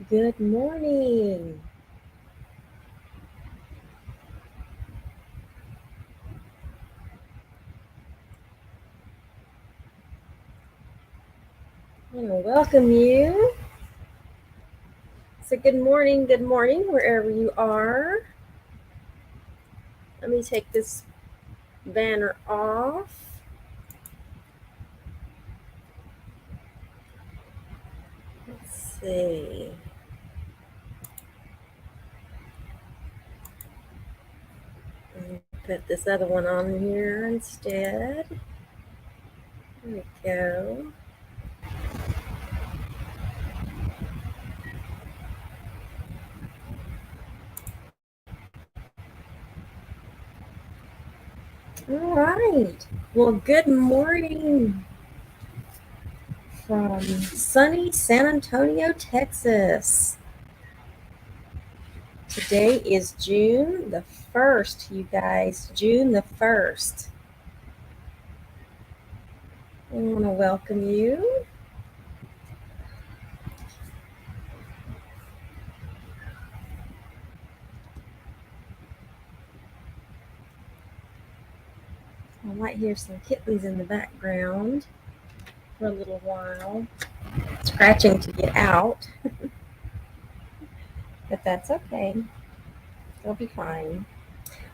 Good morning. I want to welcome you. So, good morning, wherever you are. Let me take this banner off. Let's see. Let me put this other one on here instead. There we go. All right. Well, good morning from sunny San Antonio, Texas. Today is June the 1st, you guys. June the 1st. I want to welcome you. I might hear some kittens in the background for a little while, scratching to get out, but that's okay. They'll be fine.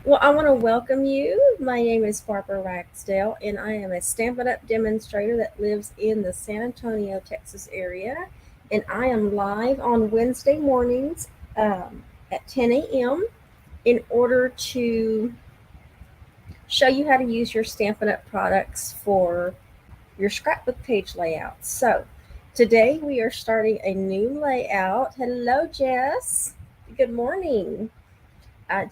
Well, I want to welcome you. My name is Barbara Ragsdale, and I am a Stampin' Up! Demonstrator that lives in the San Antonio, Texas area. And I am live on Wednesday mornings at 10 a.m. in order to show you how to use your Stampin' Up! Products for your scrapbook page layout. So today we are starting a new layout. Hello, Jess. Good morning.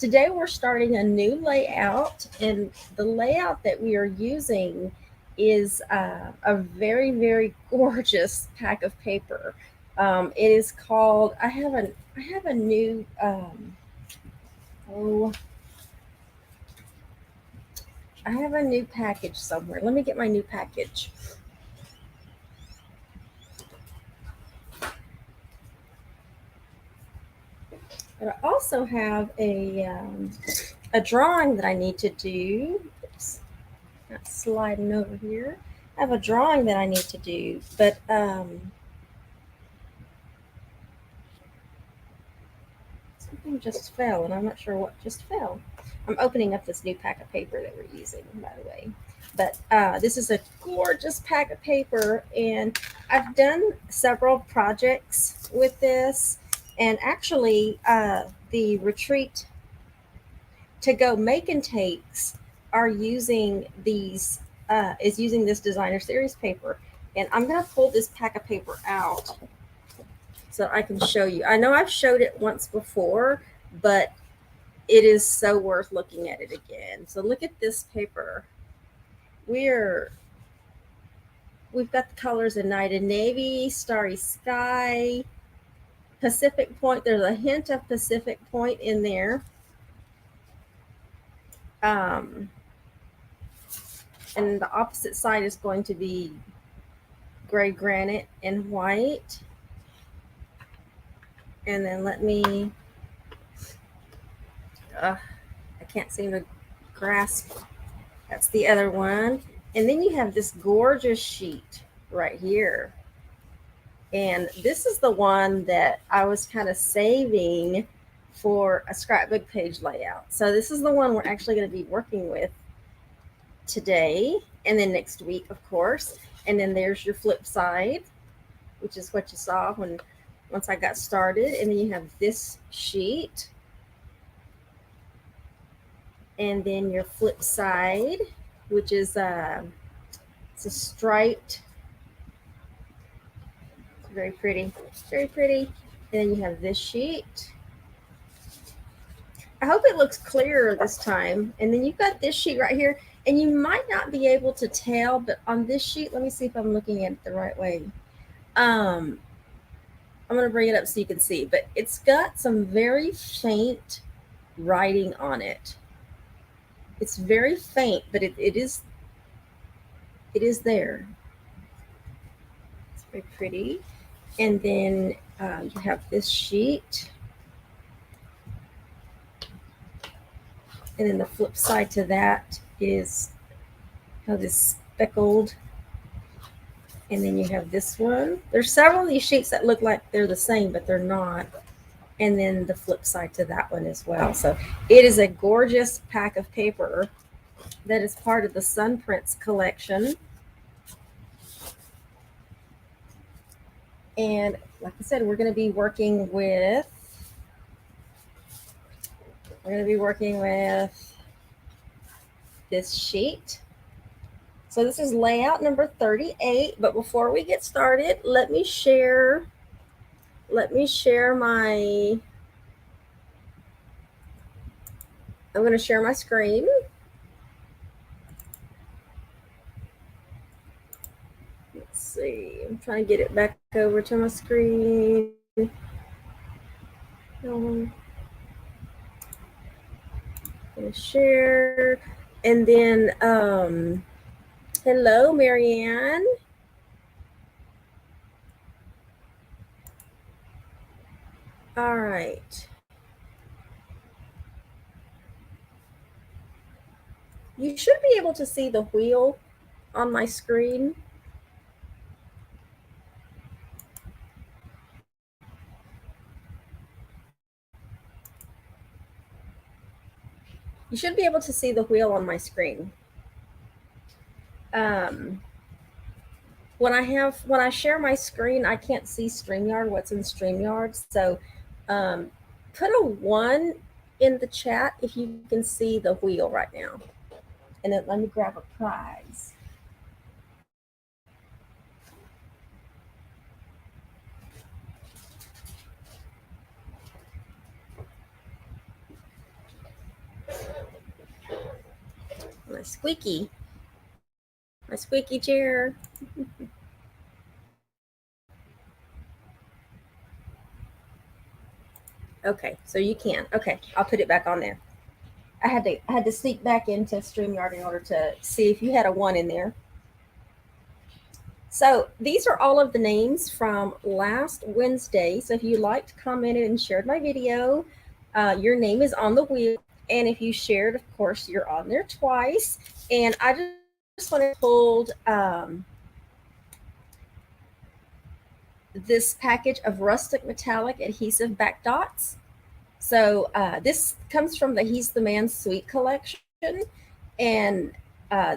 Today we're starting a new layout, and the layout that we are using is a very, very gorgeous pack of paper. It is called. I have a new. Oh, I have a new package somewhere. Let me get my new package. But I also have a drawing that I need to do. Oops, not sliding over here. I have a drawing that I need to do, but something just fell, and I'm not sure what just fell. I'm opening up this new pack of paper that we're using, by the way. But this is a gorgeous pack of paper, and I've done several projects with this. And actually, the retreat to go make and takes are using these is using this designer series paper, and I'm going to pull this pack of paper out so I can show you. I know I've showed it once before, but it is so worth looking at it again. So look at this paper. We've got the colors in night and navy, starry sky, Pacific Point. There's a hint of Pacific Point in there. um, and the opposite side is going to be gray granite and white. And then let me, I can't seem to grasp. That's the other one. And then you have this gorgeous sheet right here. And this is the one that I was kind of saving for a scrapbook page layout. So this is the one we're actually going to be working with today and then next week, of course. And then there's your flip side, which is what you saw once I got started. And then you have this sheet. And then your flip side, which is it's a striped. It's very pretty. Very pretty. And then you have this sheet. I hope it looks clearer this time. And then you've got this sheet right here. And you might not be able to tell, but on this sheet, let me see if I'm looking at it the right way. I'm going to bring it up so you can see, but it's got some very faint writing on it. It's very faint, but it is there. It's very pretty. And then you have this sheet. And then the flip side to that is how this speckled. And then you have this one. There's several of these sheets that look like they're the same, but they're not. And then the flip side to that one as well. So it is a gorgeous pack of paper that is part of the Sun Prints collection. And like I said, we're going to be working with this sheet. So this is layout number 38. But before we get started, let me share my, I'm going to share my screen. Let's see, I'm trying to get it back over to my screen. I'm going to share. And then, hello, Marianne. All right. You should be able to see the wheel on my screen. You should be able to see the wheel on my screen. When I share my screen, I can't see StreamYard, what's in StreamYard. So put a 1 in the chat if you can see the wheel right now. And then let me grab a prize. My squeaky chair. Okay, so you can. Okay, I'll put it back on there. I had to sneak back into StreamYard in order to see if you had a 1 in there. So these are all of the names from last Wednesday. So if you liked, commented, and shared my video, your name is on the wheel. And if you shared, of course, you're on there twice. And I just want to hold this package of rustic metallic adhesive back dots. So this comes from the He's the Man Suite collection. And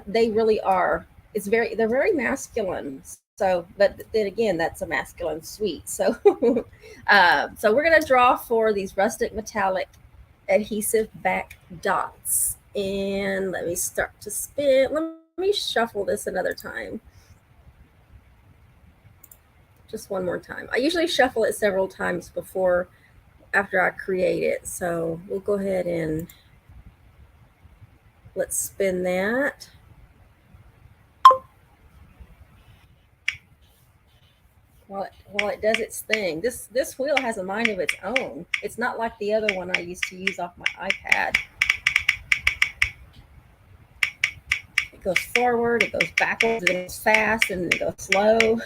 they really are, they're very masculine. So, but then again, that's a masculine suite. So, so we're going to draw for these rustic metallic adhesive back dots. And let me start to spin. Let me shuffle this another time. Just one more time. I usually shuffle it several times after I create it. So we'll go ahead and let's spin that. While it does its thing. This wheel has a mind of its own. It's not like the other one I used to use off my iPad. It goes forward, it goes backwards, it goes fast, and it goes slow.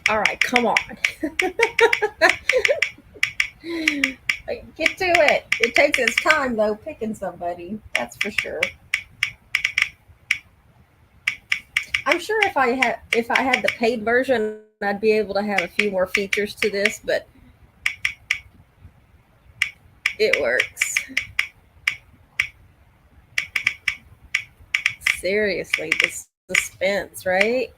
All right, come on. Get to it. It takes its time, though, picking somebody. That's for sure. I'm sure if I had the paid version, I'd be able to have a few more features to this, but it works. Seriously, the suspense, right?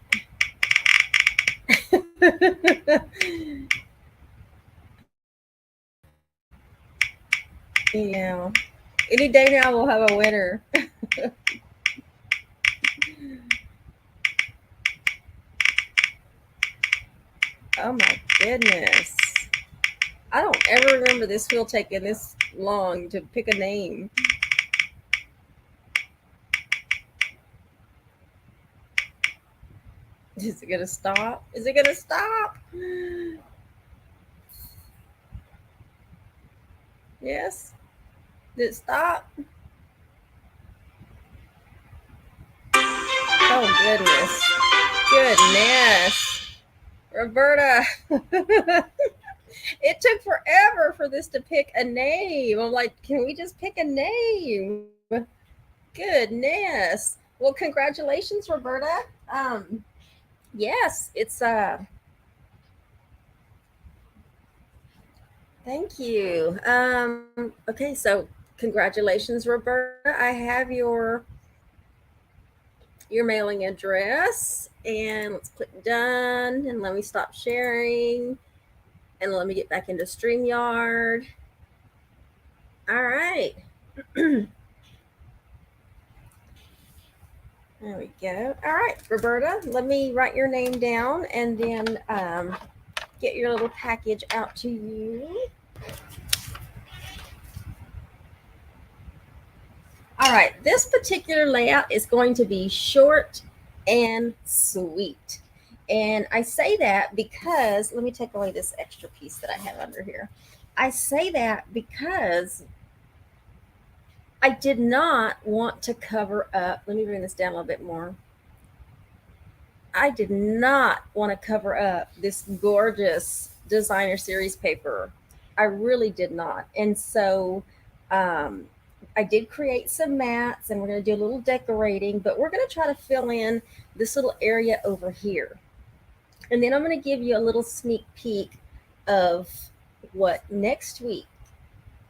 Yeah. Any day now we'll have a winner. Oh my goodness. I don't ever remember this wheel taking this long to pick a name. Is it gonna stop? Is it gonna stop? Yes. Did it stop? Oh goodness. Roberta. It took forever for this to pick a name. I'm like, can we just pick a name? Goodness. Well, congratulations, Roberta. Um, yes, it's thank you. Okay, so congratulations, Roberta. I have your mailing address, and let's click done, and let me stop sharing, and let me get back into StreamYard. All right. There we go. All right, Roberta, let me write your name down and then get your little package out to you. All right, this particular layout is going to be short and sweet. And I say that because, let me take away this extra piece that I have under here. I say that because I did not want to cover up, let me bring this down a little bit more. I did not want to cover up this gorgeous designer series paper. I really did not. And so um, I did create some mats, and we're going to do a little decorating, but we're going to try to fill in this little area over here. And then I'm going to give you a little sneak peek of what next week,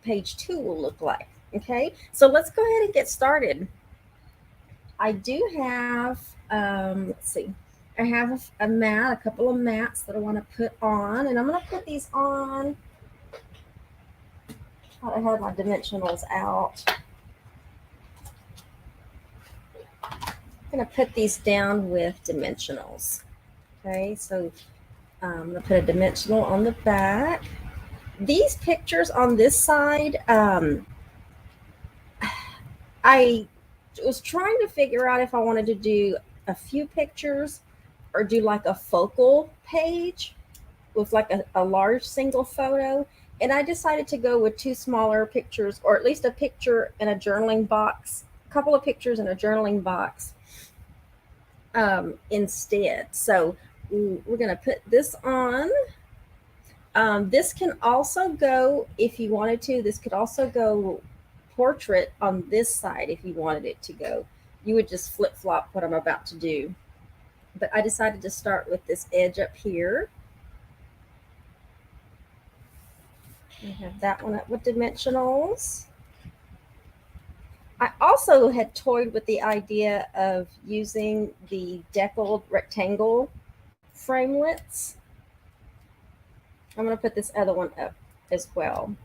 page 2, will look like. Okay, so let's go ahead and get started. I do have, let's see, I have a mat, a couple of mats that I want to put on, and I'm going to put these on. I have my dimensionals out. I'm going to put these down with dimensionals. Okay, so I'm going to put a dimensional on the back. These pictures on this side, I was trying to figure out if I wanted to do a few pictures or do like a focal page with like a large single photo. And I decided to go with 2 smaller pictures, or at least a picture in a journaling box, a couple of pictures in a journaling box instead. So we're going to put this on. This can also go, if you wanted to, this could also go portrait on this side if you wanted it to go. You would just flip flop what I'm about to do. But I decided to start with this edge up here. I have that one up with dimensionals. I also had toyed with the idea of using the deckled rectangle framelits. I'm going to put this other one up as well.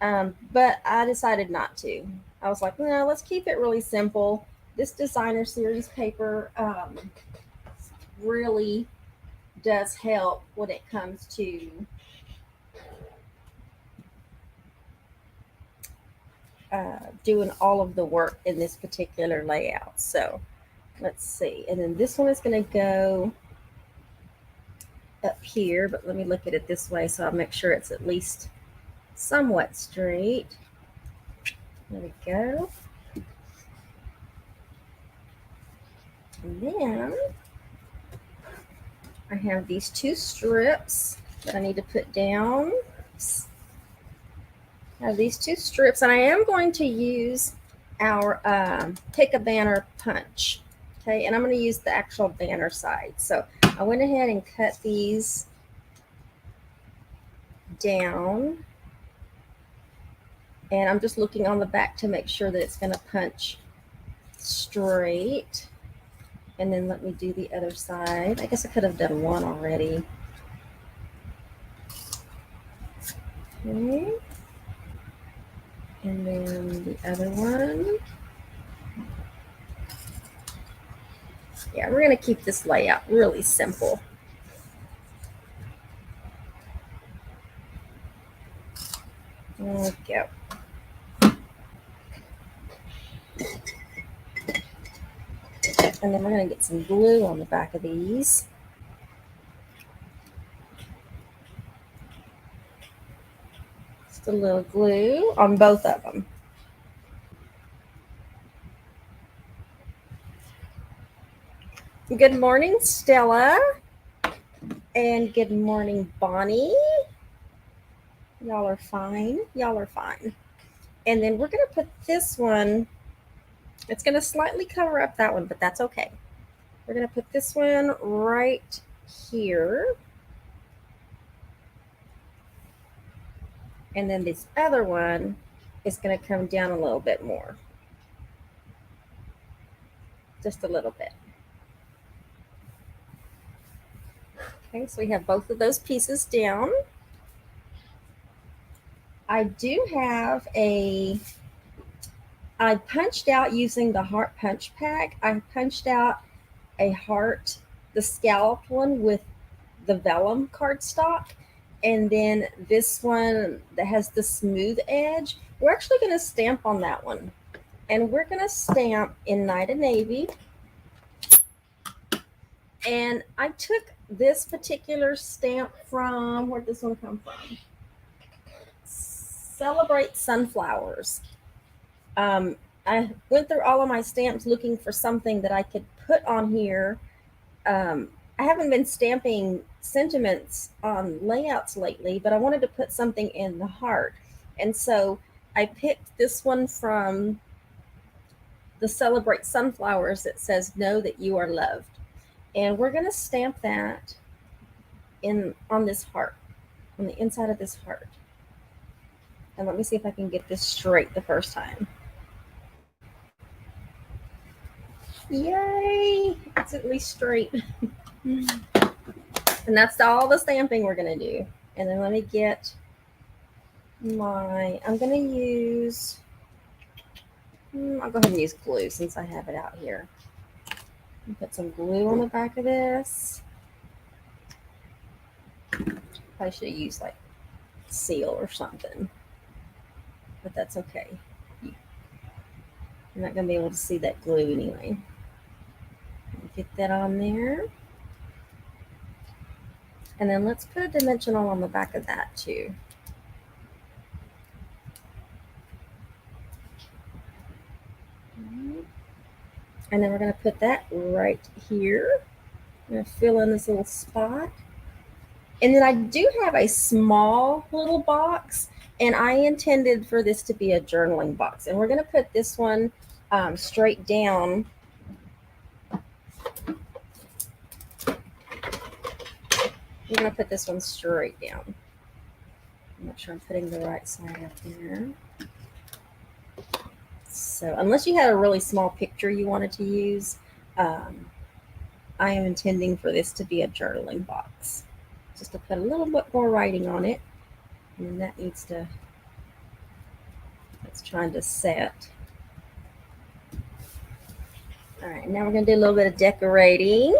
But I decided not to. I was like, no, let's keep it really simple. This designer series paper really does help when it comes to doing all of the work in this particular layout. So let's see. And then this one is going to go up here, but let me look at it this way so I'll make sure it's at least somewhat straight. There we go. And then I have these 2 strips that I need to put down. I have these 2 strips, and I am going to use our pick a banner punch. Okay, and I'm going to use the actual banner side. So I went ahead and cut these down, and I'm just looking on the back to make sure that it's going to punch straight. And then let me do the other side. I guess I could have done one already. Okay. And then the other one. Yeah, we're going to keep this layout really simple. There we go. And then we're going to get some glue on the back of these. Just a little glue on both of them. Good morning, Stella. And good morning, Bonnie. Y'all are fine. Y'all are fine. And then we're going to put this one, it's going to slightly cover up that one, but that's okay. We're going to put this one right here. And then this other one is going to come down a little bit more. Just a little bit. Okay, so we have both of those pieces down. I do have I punched out using the heart punch pack. I punched out a heart, the scalloped one with the vellum cardstock. And then this one that has the smooth edge, we're actually going to stamp on that one. And we're going to stamp in Night of Navy. And I took this particular stamp from, where'd this one come from? Celebrate Sunflowers. I went through all of my stamps looking for something that I could put on here. I haven't been stamping sentiments on layouts lately, but I wanted to put something in the heart. And so I picked this one from the Celebrate Sunflowers that says, "Know that you are loved." And we're going to stamp that on this heart, on the inside of this heart. And let me see if I can get this straight the first time. Yay! It's at least straight. And that's all the stamping we're going to do. And then let me get I'm going to use, I'll go ahead and use glue since I have it out here. Put some glue on the back of this. I should have used like seal or something, but that's okay. You're not going to be able to see that glue anyway. Get that on there. And then let's put a dimensional on the back of that too. And then we're going to put that right here. I'm going to fill in this little spot. And then I do have a small little box, and I intended for this to be a journaling box. And we're going to put this one straight down. We're going to put this one straight down. I'm not sure I'm putting the right side up there. So unless you had a really small picture you wanted to use, I am intending for this to be a journaling box. Just to put a little bit more writing on it. And that needs to, it's trying to set. All right, now we're going to do a little bit of decorating.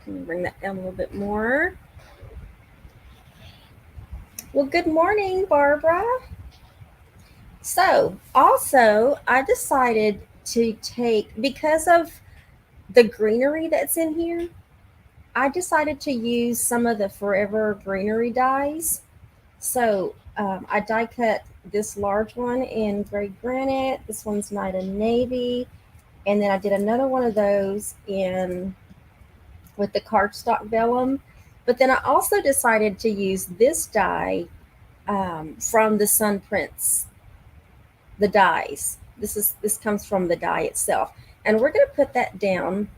Bring that down a little bit more. Well, good morning, Barbara. So also I decided to take, because of the greenery that's in here, I decided to use some of the Forever Greenery dies. So I die cut this large one in gray granite. This one's Night of Navy. And then I did another one of those with the cardstock vellum. But then I also decided to use this die from the Sun Prints, the dies. This comes from the die itself. And we're going to put that down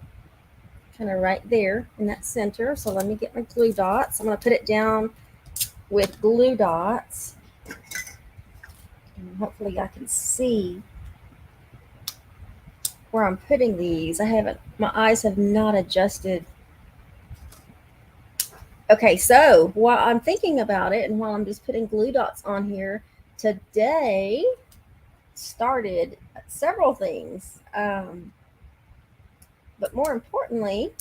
kind of right there in that center. So let me get my glue dots. I'm going to put it down with glue dots. And hopefully I can see where I'm putting these. My eyes have not adjusted. Okay, so while I'm thinking about it and while I'm just putting glue dots on here, today started several things. But more importantly,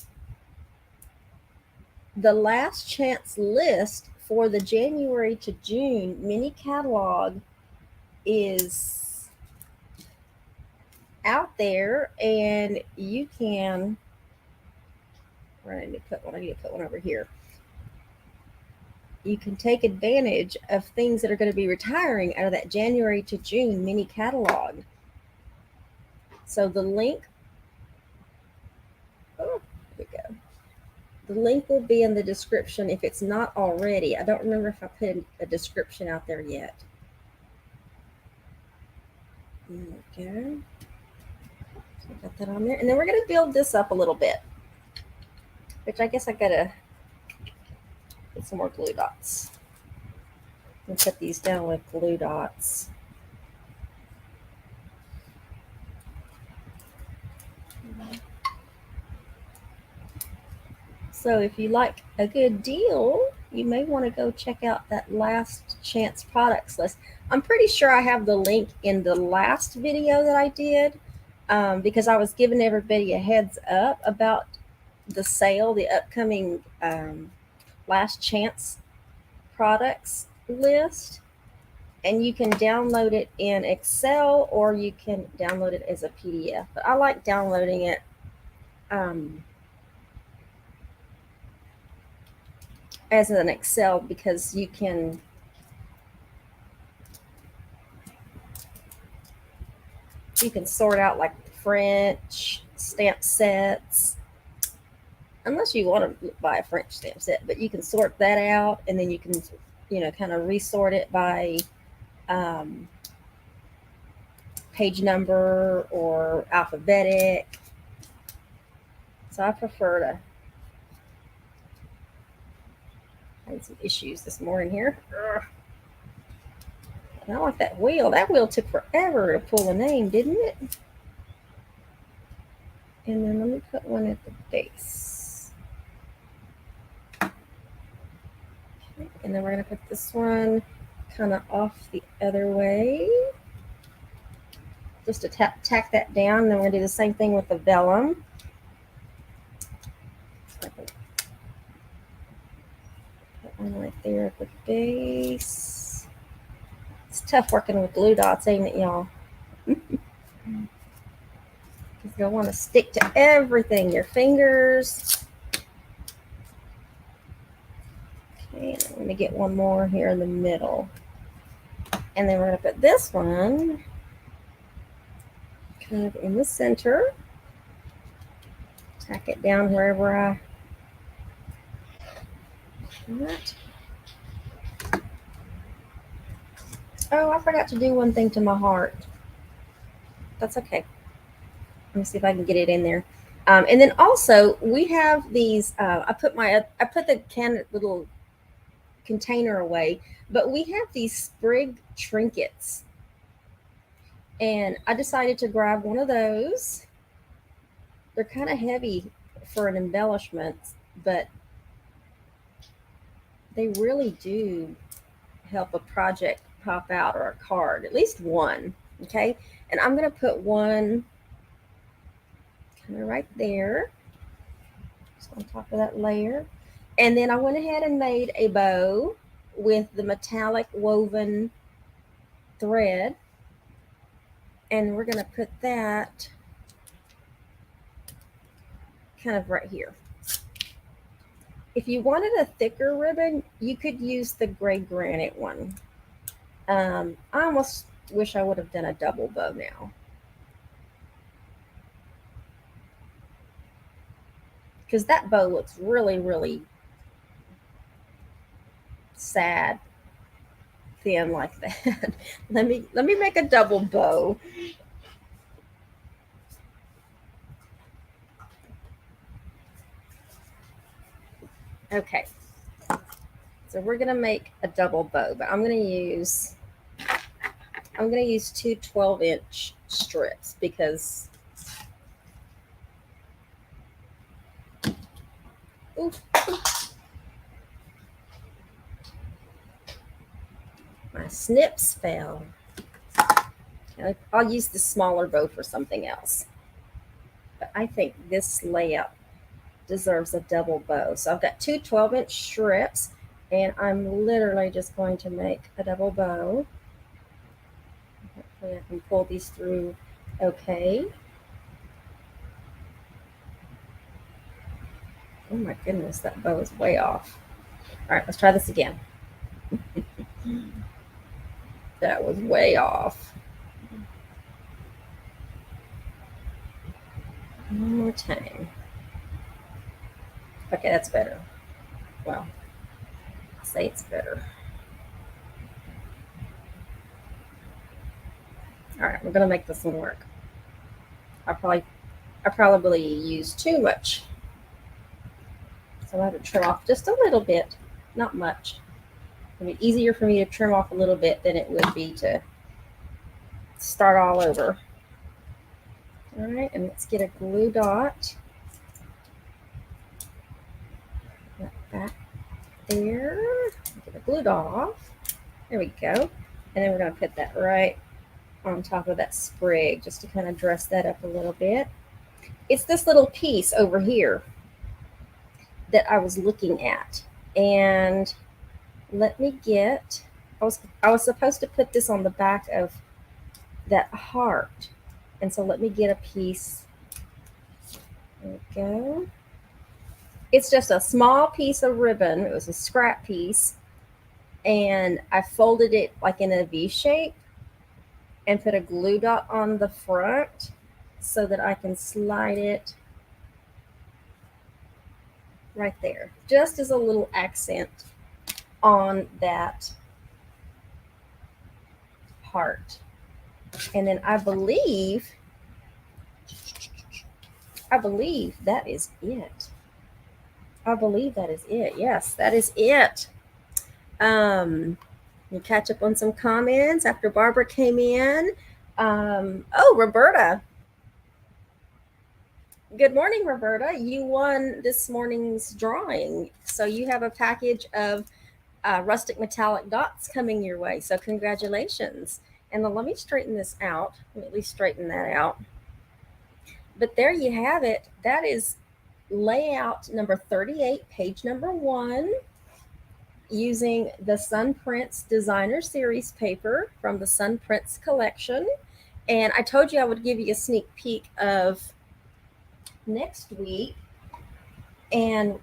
the last chance list for the January to June mini catalog is out there, and you can. I need to put one. I need to put one over here. You can take advantage of things that are going to be retiring out of that January to June mini catalog. So the link, oh, here we go. The link will be in the description if it's not already. I don't remember if I put a description out there yet. Okay. So I got that on there. And then we're going to build this up a little bit, which I guess I got to get some more glue dots. And put these down with glue dots. So if you like a good deal, you may want to go check out that last chance products list. I'm pretty sure I have the link in the last video that I did, because I was giving everybody a heads up about the sale, the upcoming last chance products list. And you can download it in Excel or you can download it as a PDF. But I like downloading it as an Excel because you can sort out like French stamp sets, unless you want to buy a French stamp set, but you can sort that out, and then you can kind of resort it by page number or alphabetic. So I prefer to. I had some issues this morning here. I don't like that wheel. That wheel took forever to pull a name, didn't it? And then let me put one at the base. Okay. And then we're going to put this one kind of off the other way. Just to tack that down. And then we're going to do the same thing with the vellum. Put one right there at the base. It's tough working with glue dots, ain't it, y'all? Because you'll want to stick to everything, your fingers. Okay, and I'm going to get one more here in the middle. And then we're going to put this one kind of in the center. Tack it down wherever I want. Oh, I forgot to do one thing to my heart. That's okay. Let me see if I can get it in there. And then also we have these. I put the little container away, but we have these sprig trinkets, and I decided to grab one of those. They're kind of heavy for an embellishment, but they really do help a project pop out, or a card, at least one. Okay, and I'm going to put one kind of right there, just on top of that layer. And then I went ahead and made a bow with the metallic woven thread, and we're going to put that kind of right here. If you wanted a thicker ribbon, you could use the gray granite one. I almost wish I would have done a double bow now, because that bow looks really, really sad thin like that. let me make a double bow. Okay, so we're gonna make a double bow, but I'm gonna use two 12-inch strips because my snips fell. I'll use the smaller bow for something else, but I think this layout deserves a double bow. So I've got two 12-inch strips, and I'm literally just going to make a double bow. Hopefully I can pull these through Okay. Oh my goodness, that bow is way off. All right, let's try this again. That was way off. One more time. Okay, that's better. Well, I'll say it's better. All right, we're gonna make this one work. I probably used too much, so I have to trim off just a little bit, not much. It'd be easier for me to trim off a little bit than it would be to start all over. All right, and let's get a glue dot. Like that there. Get the glue dot off. There we go. And then we're going to put that right on top of that sprig just to kind of dress that up a little bit. It's this little piece over here that I was looking at. And let me get, I was supposed to put this on the back of that heart. And so let me get a piece. There we go. It's just a small piece of ribbon. It was a scrap piece. And I folded it like in a V shape and put a glue dot on the front so that I can slide it right there, just as a little accent on that heart. And then I believe that is it. I believe that is it. Yes, that is it. You catch up on some comments after Barbara came in. Oh, Roberta. Good morning, Roberta. You won this morning's drawing. So you have a package of rustic metallic dots coming your way. So congratulations. And then let me straighten this out. Let me at least straighten that out. But there you have it. That is layout number 38, page number 1, using the Sun Prints Designer Series paper from the Sun Prints collection. And I told you I would give you a sneak peek of next week. And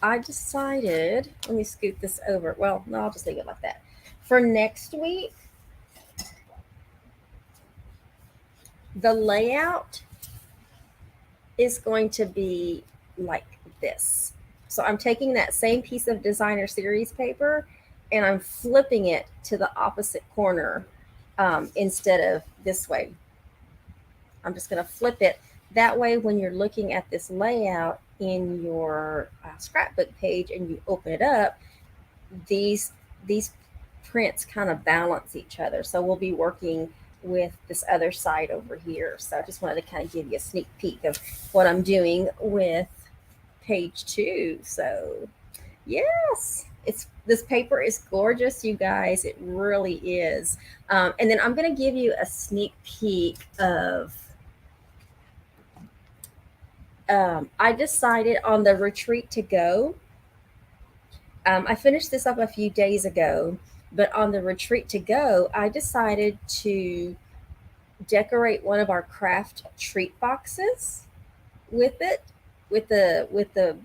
I decided, let me scoot this over. Well, no, I'll just leave it like that. For next week, the layout is going to be like this. So I'm taking that same piece of designer series paper and I'm flipping it to the opposite corner instead of this way. I'm just going to flip it. That way, when you're looking at this layout in your scrapbook page and you open it up, these prints kind of balance each other. So we'll be working with this other side over here. So I just wanted to kind of give you a sneak peek of what I'm doing with page 2. So yes, this paper is gorgeous, you guys. It really is. And then I'm going to give you a sneak peek of I decided on the retreat to go. I finished this up a few days ago, but on the retreat to go, I decided to decorate one of our craft treat boxes with it, with the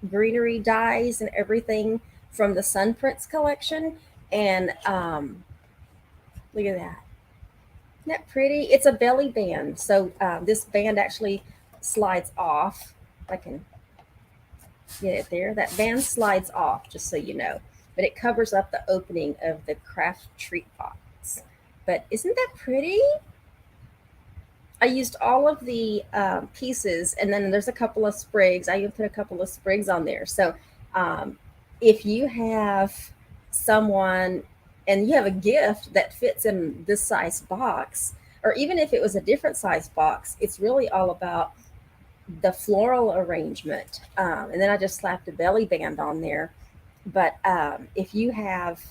greenery dyes and everything from the Sun Prints collection. And look at that. Isn't that pretty? It's a belly band. So this band actually slides off. If I can get it there. That band slides off, just so you know. But it covers up the opening of the craft treat box. But isn't that pretty? I used all of the pieces, and then there's a couple of sprigs. I even put a couple of sprigs on there. So if you have someone and you have a gift that fits in this size box, or even if it was a different size box, it's really all about the floral arrangement. And then I just slapped a belly band on there. But if you have,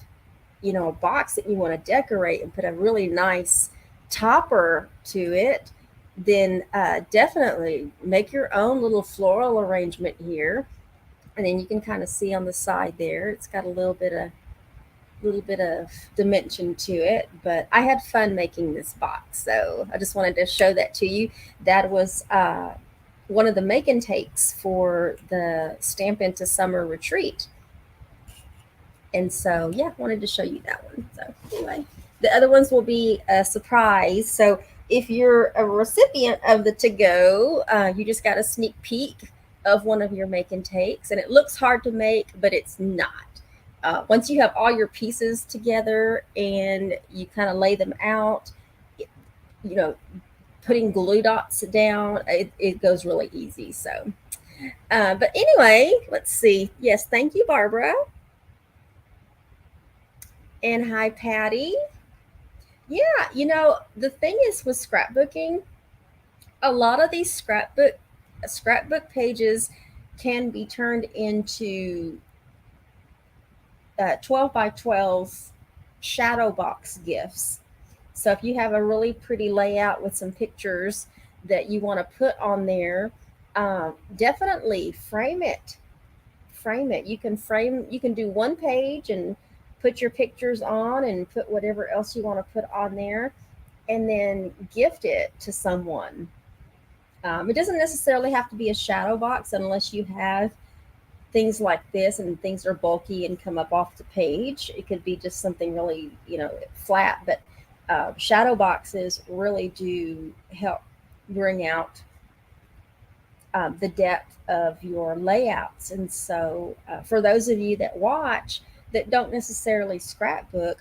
a box that you want to decorate and put a really nice topper to it, then definitely make your own little floral arrangement here. And then you can kind of see on the side there, it's got a little bit of little bit of dimension to it. But I had fun making this box, so I just wanted to show that to you. That was one of the make and takes for the Stamp into Summer retreat. And so, yeah, wanted to show you that one. So, anyway, the other ones will be a surprise. So, if you're a recipient of the to go, you just got a sneak peek of one of your make and takes. And it looks hard to make, but it's not. Once you have all your pieces together and you kind of lay them out, you know, putting glue dots down, it goes really easy. So, but anyway, let's see. Yes, thank you, Barbara. And hi, Patty. Yeah, the thing is with scrapbooking, a lot of these scrapbook pages can be turned into 12 by 12 shadow box gifts. So if you have a really pretty layout with some pictures that you want to put on there, definitely frame it. Frame it. You can do one page and put your pictures on and put whatever else you want to put on there, and then gift it to someone. It doesn't necessarily have to be a shadow box unless you have things like this and things are bulky and come up off the page. It could be just something really, flat, but shadow boxes really do help bring out the depth of your layouts. And so, for those of you that watch that don't necessarily scrapbook,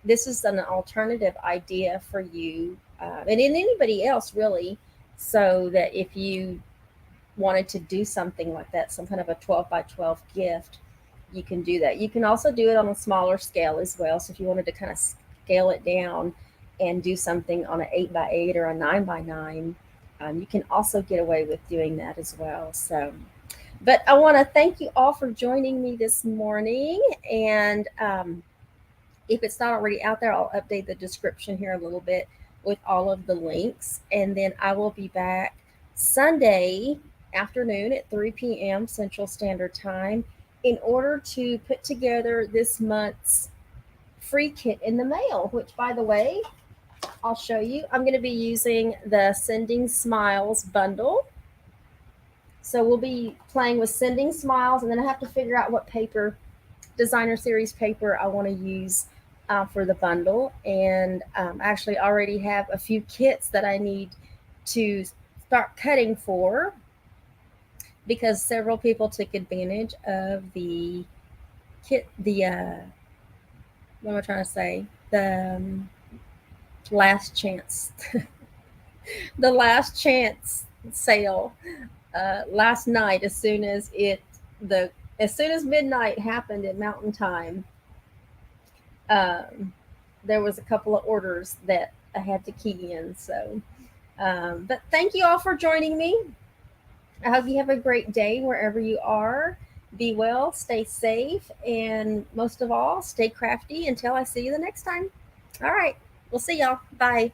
this is an alternative idea for you, and in anybody else really, so that if you wanted to do something like that, some kind of a 12 by 12 gift, you can do that. You can also do it on a smaller scale as well. So if you wanted to kind of scale it down and do something on an 8 by 8 or a 9 by 9, you can also get away with doing that as well. So, but I want to thank you all for joining me this morning. And if it's not already out there, I'll update the description here a little bit with all of the links. And then I will be back Sunday afternoon at 3 p.m. Central Standard Time in order to put together this month's free kit in the mail, which, by the way, I'll show you. I'm going to be using the Sending Smiles bundle. So we'll be playing with Sending Smiles, and then I have to figure out what paper, designer series paper, I want to use for the bundle. And I actually already have a few kits that I need to start cutting for, because several people took advantage of the kit, what am I trying to say? The last chance, the last chance sale last night. As soon as midnight happened in Mountain Time, there was a couple of orders that I had to key in. So, but thank you all for joining me. I hope you have a great day wherever you are. Be well, stay safe, and most of all, stay crafty until I see you the next time. All right, we'll see y'all. Bye.